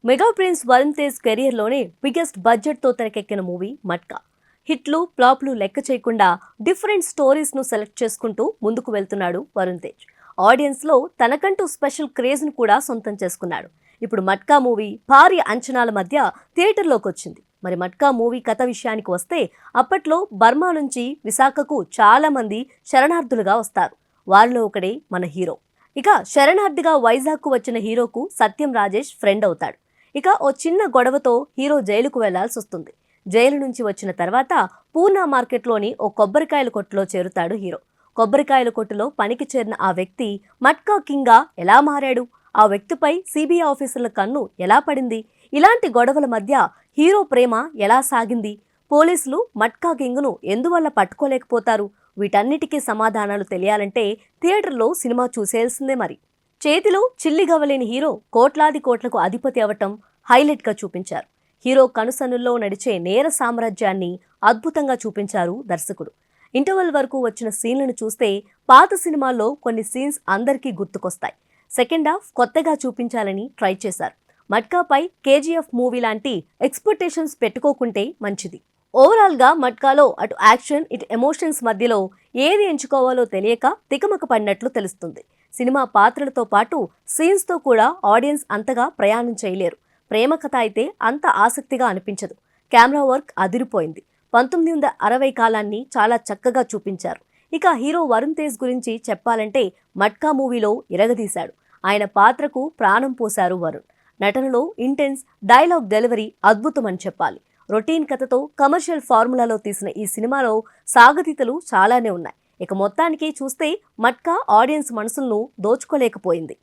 Mega prince Varun Tej కెరియర్లోనే biggest బడ్జెట్తో తెరకెక్కిన మూవీ మట్కా. హిట్లు ఫ్లాప్లు లెక్క చేయకుండా డిఫరెంట్ స్టోరీస్ను సెలెక్ట్ చేసుకుంటూ ముందుకు వెళ్తున్నాడు వరుణ్ తేజ్. ఆడియన్స్లో తనకంటూ స్పెషల్ క్రేజ్ను కూడా సొంతం చేసుకున్నాడు. ఇప్పుడు మట్కా మూవీ భారీ అంచనాల మధ్య థియేటర్లోకి వచ్చింది. మరి మట్కా మూవీ కథ విషయానికి వస్తే అప్పట్లో బర్మా నుంచి విశాఖకు చాలా మంది శరణార్థులుగా వస్తారు. వారిలో ఒకడే మన హీరో. ఇక శరణార్థిగా వైజాగ్కు వచ్చిన హీరోకు సత్యం రాజేష్ ఫ్రెండ్ అవుతాడు. ఇక ఓ చిన్న గొడవతో హీరో జైలుకు వెళ్లాల్సి వస్తుంది. జైలు నుంచి వచ్చిన తర్వాత పూర్ణ మార్కెట్లోని ఓ కొబ్బరికాయల కొట్టులో చేరుతాడు హీరో. కొబ్బరికాయల కొట్టులో పనికి చేరిన ఆ వ్యక్తి మట్కా కింగ్గా ఎలా మారాడు? ఆ వ్యక్తిపై సిబిఐ ఆఫీసర్ల కన్ను ఎలా పడింది? ఇలాంటి గొడవల మధ్య హీరో ప్రేమ ఎలా సాగింది? పోలీసులు మట్కా కింగ్ను ఎందువల్ల పట్టుకోలేకపోతారు? వీటన్నిటికీ సమాధానాలు తెలియాలంటే థియేటర్లో సినిమా చూసేయాల్సిందే మరి. చేతిలో చిల్లిగవ్వలేని హీరో కోట్లాది కోట్లకు అధిపతి అవటం హైలైట్గా చూపించారు. హీరో కనుసన్నుల్లో నడిచే నేర సామ్రాజ్యాన్ని అద్భుతంగా చూపించారు దర్శకుడు. ఇంటర్వెల్ వరకు వచ్చిన సీన్లను చూస్తే పాత సినిమాల్లో కొన్ని సీన్స్ అందరికీ గుర్తుకొస్తాయి. సెకండ్ హాఫ్ కొత్తగా చూపించాలని ట్రై చేశారు. మట్కాపై కేజీఎఫ్ మూవీ లాంటి ఎక్స్పెక్టేషన్స్ పెట్టుకోకుంటే మంచిది. ఓవరాల్గా మట్కాలో అటు యాక్షన్ ఇటు ఎమోషన్స్ మధ్యలో ఏది ఎంచుకోవాలో తెలియక తికమక పడినట్లు తెలుస్తుంది. సినిమా పాత్రలతో పాటు సీన్స్తో కూడా ఆడియన్స్ అంతగా ప్రయాణం చేయలేరు. ప్రేమ కథ అయితే అంత ఆసక్తిగా అనిపించదు. కెమెరా వర్క్ అదిరిపోయింది. 1960 కాలాన్ని చాలా చక్కగా చూపించారు. ఇక హీరో వరుణ్ తేజ్ గురించి చెప్పాలంటే మట్కా మూవీలో ఇరగదీశాడు. ఆయన పాత్రకు ప్రాణం పోశారు వరుణ్. నటనలో ఇంటెన్స్, డైలాగ్ డెలివరీ అద్భుతమని చెప్పాలి. రొటీన్ కథతో కమర్షియల్ ఫార్ములాలో తీసిన ఈ సినిమాలో సాగతీతలు చాలానే ఉన్నాయి. ఇక మొత్తానికి చూస్తే మట్కా ఆడియన్స్ మనసులను దోచుకోలేకపోయింది.